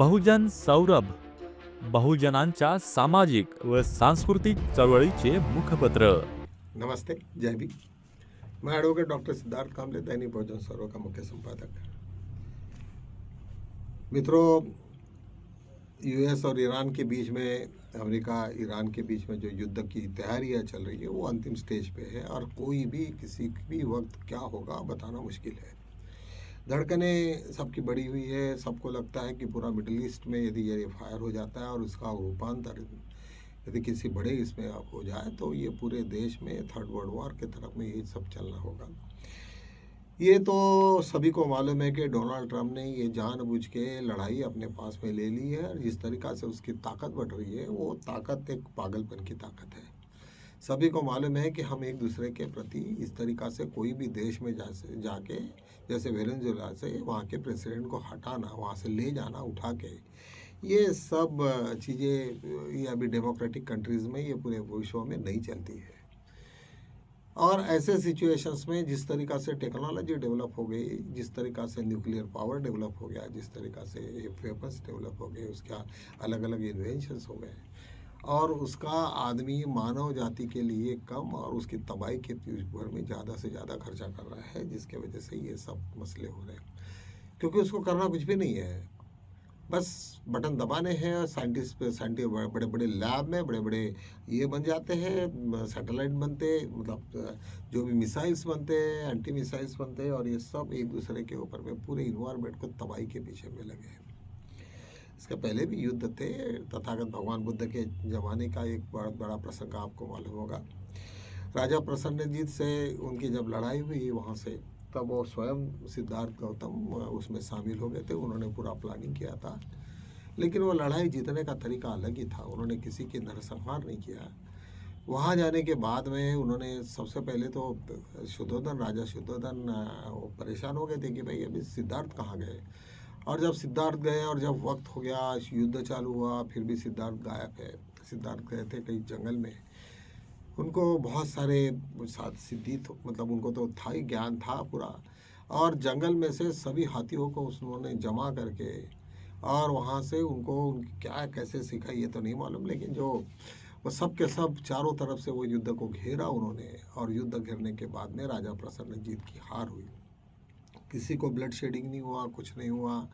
बहुजन सौरभ, बहुजनांच्या सामाजिक व सांस्कृतिक चळवळीचे मुखपत्र. नमस्ते, जय भी। मैं एडवोकेट डॉक्टर सिद्धार्थ कामले, दैनिक बहुजन सौरभ का मुख्य संपादक। मित्रों, यूएस और ईरान के बीच में, अमेरिका ईरान के बीच में जो युद्ध की तैयारियां चल रही है वो अंतिम स्टेज पे है और कोई भी किसी भी वक्त क्या होगा बताना मुश्किल है। धड़कनें सबकी बढ़ी हुई है। सबको लगता है कि पूरा मिडिल ईस्ट में यदि ये फायर हो जाता है और उसका रूपांतर यदि किसी बड़े इसमें हो जाए तो ये पूरे देश में थर्ड वर्ल्ड वॉर के तरफ में ये सब चलना होगा। ये तो सभी को मालूम है कि डोनाल्ड ट्रंप ने ये जानबूझ के लड़ाई अपने पास में ले ली है और जिस तरीक़ा से उसकी ताकत बढ़ रही है वो ताकत एक पागलपन की ताकत है। सभी को मालूम है कि हम एक दूसरे के प्रति इस तरीक़ा से कोई भी देश में जाके जैसे वेनेजुएला से वहाँ के प्रेसिडेंट को हटाना, वहाँ से ले जाना उठा के, ये सब चीज़ें ये अभी डेमोक्रेटिक कंट्रीज़ में ये पूरे विश्व में नहीं चलती है। और ऐसे सिचुएशंस में जिस तरीक़ा से टेक्नोलॉजी डेवलप हो गई, जिस तरीक़ा से न्यूक्लियर पावर डेवलप हो गया, जिस तरीक़ा से वेपन्स डेवलप हो गए, उसका अलग अलग इन्वेंशंस हो गए और उसका आदमी मानव जाति के लिए कम और उसकी तबाही के भर में ज़्यादा से ज़्यादा खर्चा कर रहा है, जिसके वजह से ये सब मसले हो रहे हैं। क्योंकि उसको करना कुछ भी नहीं है, बस बटन दबाने हैं और साइंटिस्ट बड़े बड़े लैब में बड़े बड़े ये बन जाते हैं, सैटेलाइट बनते, मतलब जो भी मिसाइल्स बनते हैं, एंटी मिसाइल्स बनते हैं और ये सब एक दूसरे के ऊपर में पूरे इन्वायरमेंट को तबाही के पीछे में लगे हैं। इसके पहले भी युद्ध थे। तथागत भगवान बुद्ध के ज़माने का एक बहुत बड़ा प्रसंग आपको मालूम होगा। राजा प्रसन्नजीत से उनकी जब लड़ाई हुई वहाँ से, तब वो स्वयं सिद्धार्थ गौतम उसमें शामिल हो गए थे। उन्होंने पूरा प्लानिंग किया था, लेकिन वो लड़ाई जीतने का तरीका अलग ही था। उन्होंने किसी की नरसंहार नहीं किया। वहाँ जाने के बाद में उन्होंने सबसे पहले तो शुद्धोधन, राजा शुद्धोधन परेशान हो गए थे कि भाई अभी सिद्धार्थ कहाँ गए। और जब सिद्धार्थ गए और जब वक्त हो गया, युद्ध चालू हुआ, फिर भी सिद्धार्थ गायब है। सिद्धार्थ गए थे कहीं जंगल में। उनको बहुत सारे साथ सिद्धि मतलब उनको तो था ही, ज्ञान था पूरा। और जंगल में से सभी हाथियों को उन्होंने जमा करके और वहाँ से उनको क्या कैसे सीखा ये तो नहीं मालूम, लेकिन जो वो सब के सब चारों तरफ से वो युद्ध को घेरा उन्होंने। और युद्ध घेरने के बाद में राजा प्रसन्नजीत की हार हुई। किसी को ब्लड शेडिंग नहीं हुआ, कुछ नहीं हुआ।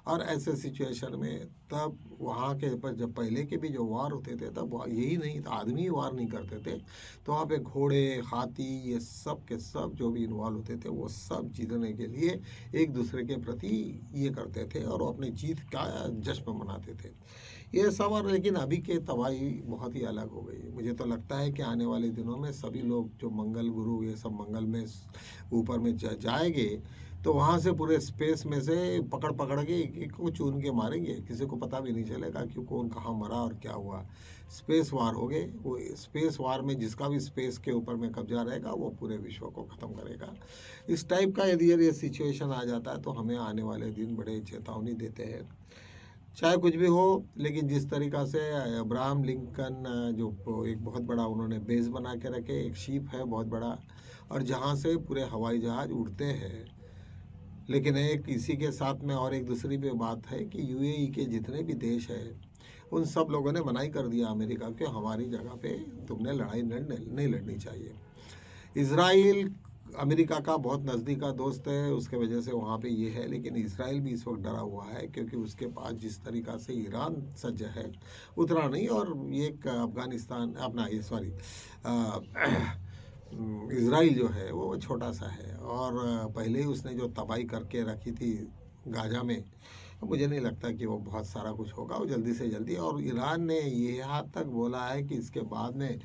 और ऐसे सिचुएशन में तब वहाँ के पर जब पहले के भी जो वार होते थे तब यही नहीं था, आदमी ही वार नहीं करते थे, तो वहाँ पे घोड़े, हाथी, ये सब के सब जो भी इन्वॉल्व होते थे वो सब जीतने के लिए एक दूसरे के प्रति ये करते थे और वो अपनी जीत का जश्न मनाते थे। ये सब। और लेकिन अभी के तबाही बहुत ही अलग हो गई। मुझे तो लगता है कि आने वाले दिनों में सभी लोग जो मंगल गुरु ये सब मंगल में ऊपर में जाएंगे तो वहाँ से पूरे स्पेस में से पकड़ पकड़ के एक को चुन के मारेंगे। किसी को पता भी नहीं चलेगा कि कौन कहाँ मरा और क्या हुआ। स्पेस वार हो गए। वो स्पेस वार में जिसका भी स्पेस के ऊपर में कब्जा रहेगा वो पूरे विश्व को ख़त्म करेगा। इस टाइप का यदि ये सिचुएशन आ जाता है तो हमें आने वाले दिन बड़े चेतावनी देते हैं। चाहे कुछ भी हो, लेकिन जिस तरीक़ा से अब्राहम लिंकन जो एक बहुत बड़ा उन्होंने बेस बना के रखे, एक शिप है बहुत बड़ा, और जहाँ से पूरे हवाई जहाज़ उड़ते हैं। लेकिन एक इसी के साथ में और एक दूसरी भी बात है कि यूएई के जितने भी देश हैं उन सब लोगों ने मनाही कर दिया अमेरिका के, हमारी जगह पे तुमने लड़ाई नहीं लड़नी चाहिए। इज़राइल अमेरिका का बहुत नज़दीक का दोस्त है, उसके वजह से वहाँ पे ये है। लेकिन इज़राइल भी इस वक्त डरा हुआ है क्योंकि उसके पास जिस तरीक़ा से ईरान सज्ज है उतना नहीं। और ये अफ़गानिस्तान अपना ये सॉरी इज़राइल जो है वो छोटा सा है और पहले ही उसने जो तबाही करके रखी थी गाज़ा में, मुझे नहीं लगता कि वो बहुत सारा कुछ होगा। वो जल्दी से जल्दी, और ईरान ने ये यहाँ तक बोला है कि इसके बाद में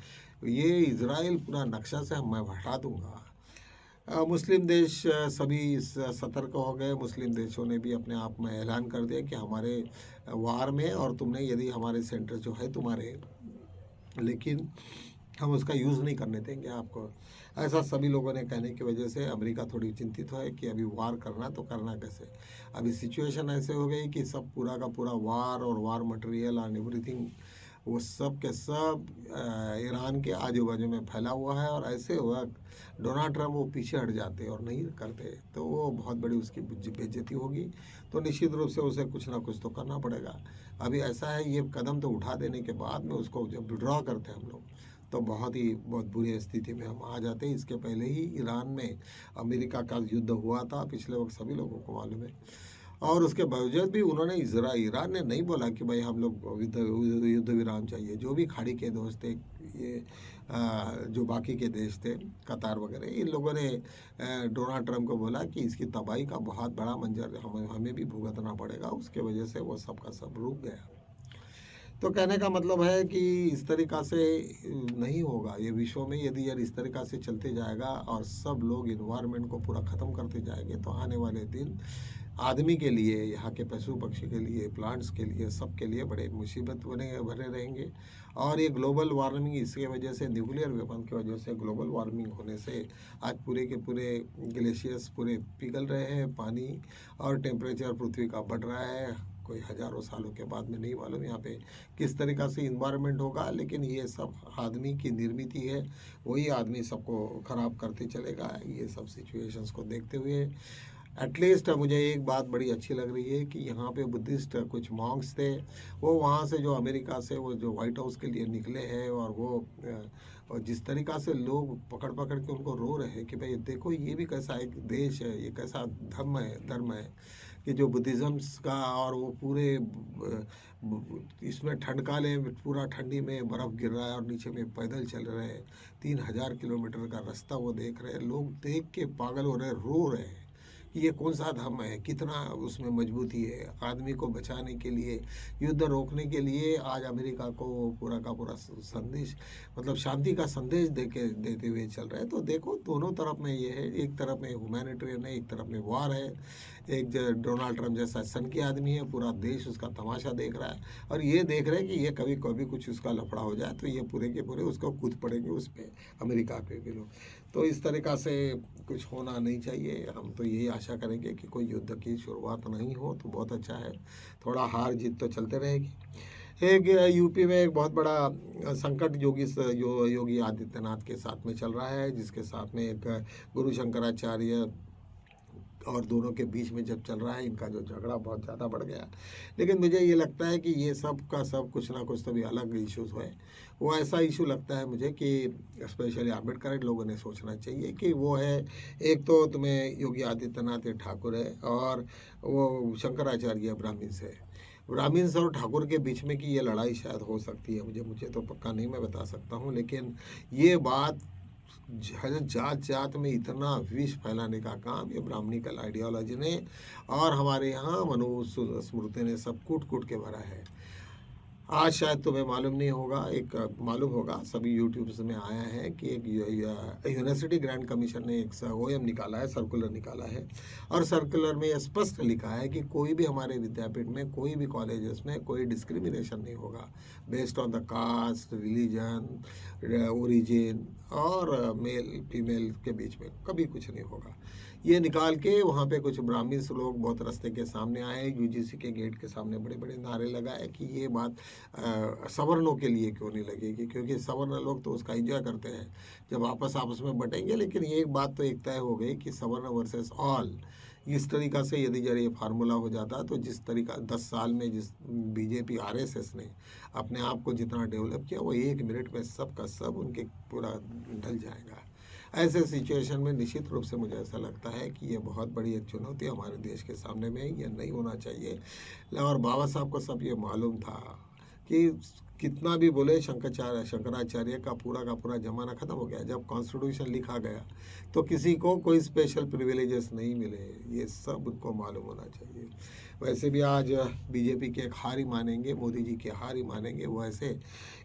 ये इज़राइल पूरा नक्शा से मैं हटा दूंगा। मुस्लिम देश सभी सतर्क हो गए। मुस्लिम देशों ने भी अपने आप में ऐलान कर दिया कि हमारे वार में और तुमने यदि हमारे सेंटर जो है तुम्हारे, लेकिन हम उसका यूज़ नहीं करने देंगे आपको। ऐसा सभी लोगों ने कहने की वजह से अमेरिका थोड़ी चिंतित है कि अभी वार करना तो करना कैसे। अभी सिचुएशन ऐसे हो गई कि सब पूरा का पूरा वार और वार मटेरियल और एवरीथिंग वो सब के सब ईरान के आजू बाजू में फैला हुआ है। और ऐसे वक्त डोनाल्ड ट्रंप वो पीछे हट जाते और नहीं करते तो वो बहुत बड़ी उसकी बेइज्जती होगी। तो निश्चित रूप से उसे कुछ ना कुछ तो करना पड़ेगा। अभी ऐसा है, ये कदम तो उठा देने के बाद में उसको जब विड्रॉ करते हैं हम लोग तो बहुत बुरी स्थिति में हम आ जाते हैं। इसके पहले ही ईरान में अमेरिका का युद्ध हुआ था, पिछले वक्त सभी लोगों को मालूम है। और उसके बावजूद भी उन्होंने ईरान ने नहीं बोला कि भाई हम लोग युद्ध विराम चाहिए। जो भी खाड़ी के दोस्त थे, ये जो बाकी के देश थे, कतार वगैरह, इन लोगों ने डोनाल्ड ट्रंप को बोला कि इसकी तबाही का बहुत बड़ा मंजर हमें भी भुगतना पड़ेगा। उसके वजह से वो सब का सब रुक गया। तो कहने का मतलब है कि इस तरीक़ा से नहीं होगा ये विश्व में। यदि यार इस तरीक़ा से चलते जाएगा और सब लोग इन्वायरमेंट को पूरा ख़त्म करते जाएंगे तो आने वाले दिन आदमी के लिए, यहाँ के पशु पक्षी के लिए, प्लांट्स के लिए, सब के लिए बड़े मुसीबत भरे रहेंगे। और ये ग्लोबल वार्मिंग, इसके वजह से न्यूक्लियर वेपन की वजह से ग्लोबल वार्मिंग होने से आज पूरे के पूरे ग्लेशियर्स पूरे पिघल रहे हैं, पानी और टेम्परेचर पृथ्वी का बढ़ रहा है। कोई हज़ारों सालों के बाद में नहीं मालूम यहाँ पे किस तरीक़ा से इन्वायरमेंट होगा, लेकिन ये सब आदमी की निर्मित है। वही आदमी सबको ख़राब करते चलेगा। ये सब सिचुएशंस को देखते हुए एटलीस्ट मुझे एक बात बड़ी अच्छी लग रही है कि यहाँ पे बुद्धिस्ट कुछ मॉन्क्स थे, वो वहाँ से जो अमेरिका से वो जो वाइट हाउस के लिए निकले हैं और वो और जिस तरीक़ा से लोग पकड़ पकड़ के उनको रो रहे हैं कि भाई देखो ये भी कैसा एक देश है, ये कैसा धर्म है कि जो बुद्धिज़्म्स का, और वो पूरे इसमें ठंडकाले पूरा ठंडी में बर्फ़ गिर रहा है और नीचे में पैदल चल रहे हैं। 3000 किलोमीटर का रास्ता वो देख रहे हैं। लोग देख के पागल हो रहे हैं, रो रहे हैं कि ये कौन सा धर्म है, कितना उसमें मजबूती है। आदमी को बचाने के लिए, युद्ध रोकने के लिए आज अमेरिका को पूरा का पूरा संदेश, मतलब शांति का संदेश देते हुए चल रहे हैं। तो देखो दोनों तरफ में ये है, एक तरफ में ह्यूमैनिटेरियन है, एक तरफ में वार है। एक डोनाल्ड ट्रंप जैसा सन की आदमी है, पूरा देश उसका तमाशा देख रहा है और ये देख रहे हैं कि ये कभी कभी कुछ उसका लफड़ा हो जाए तो ये पूरे के पूरे उसको कूद पड़ेंगे उस पर, अमेरिका पे भी लोग। तो इस तरीक़ा से कुछ होना नहीं चाहिए। हम तो यही आशा करेंगे कि कोई युद्ध की शुरुआत नहीं हो तो बहुत अच्छा है। थोड़ा हार जीत तो चलते रहेगी। एक यूपी में एक बहुत बड़ा संकट योगी आदित्यनाथ के साथ में चल रहा है, जिसके साथ में एक गुरु शंकराचार्य और दोनों के बीच में जब चल रहा है, इनका जो झगड़ा बहुत ज़्यादा बढ़ गया। लेकिन मुझे ये लगता है कि ये सब का सब कुछ ना कुछ तो भी अलग इश्यूज है। वो ऐसा इशू लगता है मुझे कि स्पेशली आम्बेडकर लोगों ने सोचना चाहिए कि वो है, एक तो तुम्हें योगी आदित्यनाथ ठाकुर है और वो शंकराचार्य ब्राह्मण्स है। ब्राह्मण्स और ठाकुर के बीच में की ये लड़ाई शायद हो सकती है, मुझे तो पक्का नहीं मैं बता सकता हूँ। लेकिन ये बात जात जात में इतना विष फैलाने का काम ये ब्राह्मणिकल आइडियोलॉजी ने और हमारे यहाँ मनुस्मृति ने सब कूट कूट के भरा है। आज शायद तुम्हें मालूम नहीं होगा, एक मालूम होगा, सभी यूट्यूब्स में आया है कि एक यूनिवर्सिटी ग्रांट कमीशन ने एक OM निकाला है, सर्कुलर निकाला है। और सर्कुलर में यह स्पष्ट लिखा है कि कोई भी हमारे विद्यापीठ में, कोई भी कॉलेजेस में कोई डिस्क्रिमिनेशन नहीं होगा based on the caste, religion, origin और मेल फीमेल के बीच में कभी कुछ नहीं होगा। ये निकाल के वहाँ पे कुछ ब्राह्मण्स लोग बहुत रास्ते के सामने आए, UGC के गेट के सामने बड़े बड़े नारे लगाए कि ये बात सवर्णों के लिए क्यों नहीं लगेगी, क्योंकि सवर्ण लोग तो उसका एंजॉय करते हैं जब आपस में बटेंगे। लेकिन ये एक बात तो एक तय हो गई कि सवर्ण वर्सेस ऑल, इस तरीक़ा से यदि जरा ये फार्मूला हो जाता तो जिस तरीका 10 साल में जिस BJP RSS ने अपने आप को जितना डेवलप किया, वो 1 मिनट में सब का सब उनके पूरा ढल जाएगा। ऐसे सिचुएशन में निश्चित रूप से मुझे ऐसा लगता है कि ये बहुत बड़ी एक चुनौती हमारे देश के सामने में, ये नहीं होना चाहिए। और बाबा साहब को सब ये मालूम था कि कितना भी बोले शंकराचार्य का पूरा ज़माना ख़त्म हो गया। जब कॉन्स्टिट्यूशन लिखा गया तो किसी को कोई स्पेशल प्रिविलेजेस नहीं मिले, ये सब उनको मालूम होना चाहिए। वैसे भी आज BJP के हार ही मानेंगे, मोदी जी के हार ही मानेंगे। वो ऐसे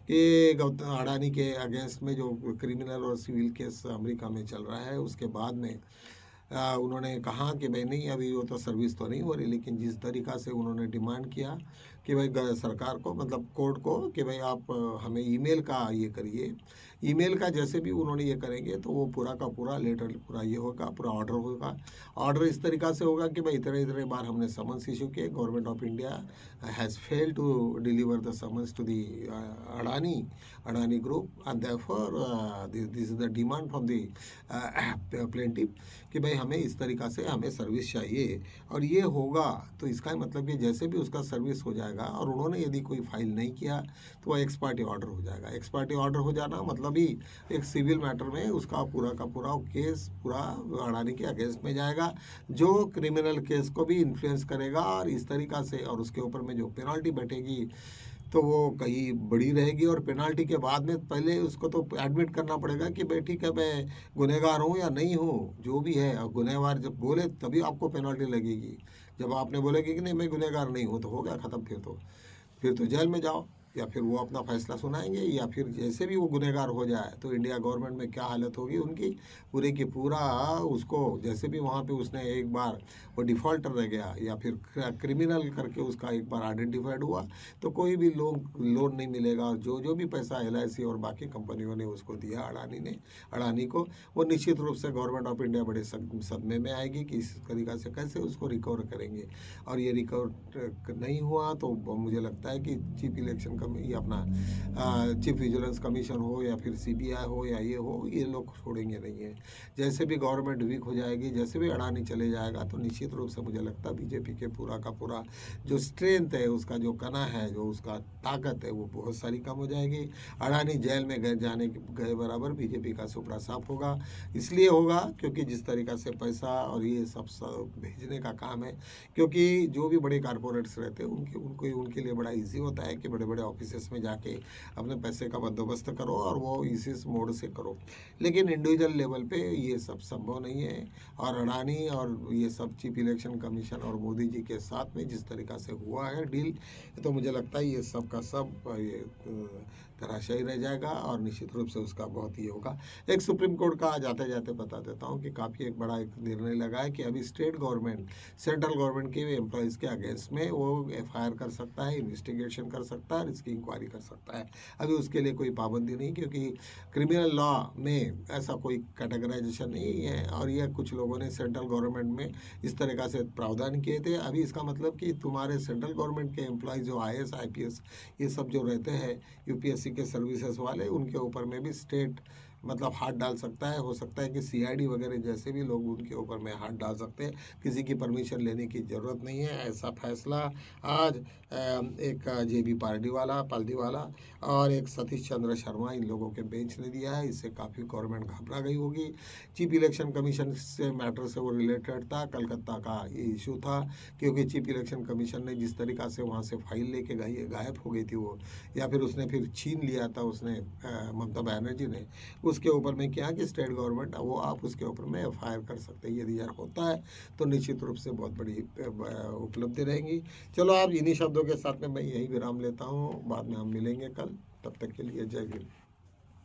कि गौतम अडानी के अगेंस्ट में जो क्रिमिनल और सिविल केस अमेरिका में चल रहा है, उसके बाद में उन्होंने कहा कि भाई नहीं, अभी वो तो सर्विस तो नहीं हो रही, लेकिन जिस तरीक़ा से उन्होंने डिमांड किया कि भाई सरकार को मतलब कोर्ट को कि भाई आप हमें ईमेल का ये करिए। ईमेल का जैसे भी उन्होंने ये करेंगे तो वो पूरा का पूरा लेटर पूरा ये होगा, पूरा ऑर्डर होगा। ऑर्डर इस तरीक़ा से होगा कि भाई इतने इतने बार हमने समन्स इशू किए, government of India has failed to deliver the summons to the Adani group and therefore this is the demand from the plaintiff कि भाई हमें इस तरीक़ा से हमें सर्विस चाहिए। और ये होगा तो इसका मतलब कि जैसे भी उसका सर्विस हो जाएगा और उन्होंने यदि कोई फाइल नहीं किया तो वह एक्स पार्टी ऑर्डर हो जाएगा। एक्स पार्टी ऑर्डर हो जाना मतलब ही एक सिविल मैटर में उसका पूरा का पूरा केस पूरा अडानी के अगेंस्ट में जाएगा, जो क्रिमिनल केस को भी इन्फ्लुएंस करेगा। और इस तरीक़ा से और उसके ऊपर में जो पेनल्टी बैठेगी तो वो कहीं बड़ी रहेगी। और पेनाल्टी के बाद में पहले उसको तो एडमिट करना पड़ेगा कि भाई ठीक है मैं गुनहगार हूँ या नहीं हूँ, जो भी है। और गुनहगार जब बोले तभी आपको पेनाल्टी लगेगी। जब आपने बोलेगी कि नहीं मैं गुनहगार नहीं हूँ तो हो गया ख़त्म। फिर तो जेल में जाओ, या फिर वो अपना फैसला सुनाएंगे। या फिर जैसे भी वो गुनहगार हो जाए तो इंडिया गवर्नमेंट में क्या हालत होगी उनकी पूरे की पूरा उसको जैसे भी वहाँ पे उसने एक बार वो डिफ़ॉल्टर रह गया या फिर क्रिमिनल करके उसका एक बार आइडेंटिफाइड हुआ तो कोई भी लोन नहीं मिलेगा। और जो जो भी पैसा LIC और बाकी कंपनियों ने उसको दिया अडानी को, वो निश्चित रूप से गवर्नमेंट ऑफ इंडिया बड़े सदमे में आएगी कि इस तरीक़ा से कैसे उसको रिकवर करेंगे। और ये रिकवर नहीं हुआ तो मुझे लगता है कि ये अपना चीफ विजिलेंस कमीशन हो या फिर CBI हो या ये हो, ये लोग छोड़ेंगे नहीं है। जैसे भी गवर्नमेंट वीक हो जाएगी, जैसे भी अडानी चले जाएगा तो निश्चित रूप से मुझे लगता है बीजेपी के पूरा का पूरा जो स्ट्रेंथ है, उसका जो कना है, जो उसका ताकत है, वो बहुत सारी कम हो जाएगी। अडानी जेल में गए बराबर बीजेपी का सुपड़ा साफ होगा। इसलिए होगा क्योंकि जिस तरीक़ा से पैसा और ये सब भेजने का काम है, क्योंकि जो भी बड़े कारपोरेट्स रहते हैं उनके लिए बड़ा ईजी होता है कि बड़े बड़े ऑफिसेस में जाके अपने पैसे का बंदोबस्त करो और वो इस मोड से करो। लेकिन इंडिविजुअल लेवल पे ये सब संभव नहीं है। और अडानी और ये सब चीफ इलेक्शन कमीशन और मोदी जी के साथ में जिस तरीक़ा से हुआ है डील, तो मुझे लगता है ये सब का सब ये धराशायी रह जाएगा और निश्चित रूप से उसका बहुत ही होगा। एक सुप्रीम कोर्ट का जाते जाते बता देता हूँ कि काफ़ी एक बड़ा एक निर्णय लगा है कि अभी स्टेट गवर्नमेंट सेंट्रल गवर्नमेंट के एम्प्लॉयज़ के अगेंस्ट में वो FIR कर सकता है, इन्वेस्टिगेशन कर सकता है, इसकी इंक्वायरी कर सकता है। अभी उसके लिए कोई पाबंदी नहीं, क्योंकि क्रिमिनल लॉ में ऐसा कोई कैटेगराइजेशन नहीं है। और यह कुछ लोगों ने सेंट्रल गवर्नमेंट में इस तरीक़ा से प्रावधान किए थे। अभी इसका मतलब कि तुम्हारे सेंट्रल गवर्नमेंट के एम्प्लॉय जो IAS IPS ये सब जो रहते हैं UPSC के सर्विसेज वाले, उनके ऊपर में भी स्टेट मतलब हाथ डाल सकता है। हो सकता है कि CID वगैरह जैसे भी लोग उनके ऊपर में हाथ डाल सकते हैं। किसी की परमिशन लेने की ज़रूरत नहीं है। ऐसा फैसला आज एक JB पाल्दीवाला और एक सतीश चंद्र शर्मा इन लोगों के बेंच ने दिया है। इससे काफ़ी गवर्नमेंट घबरा गई होगी। चीफ इलेक्शन कमीशन से मैटर से वो रिलेटेड था, कलकत्ता का ये इशू था, क्योंकि चीफ इलेक्शन कमीशन ने जिस तरीक़ा से वहाँ से फाइल लेके गायब हो गई थी वो, या फिर उसने फिर छीन लिया था उसने ममता बनर्जी ने, उसके ऊपर में क्या कि स्टेट गवर्नमेंट वो आप उसके ऊपर में FIR कर सकते हैं। यदि यार होता है तो निश्चित रूप से बहुत बड़ी उपलब्धि रहेंगी। चलो आप इन्हीं शब्दों के साथ में मैं यही विराम लेता हूँ। बाद में हम मिलेंगे कल, तब तक के लिए जय हिंद।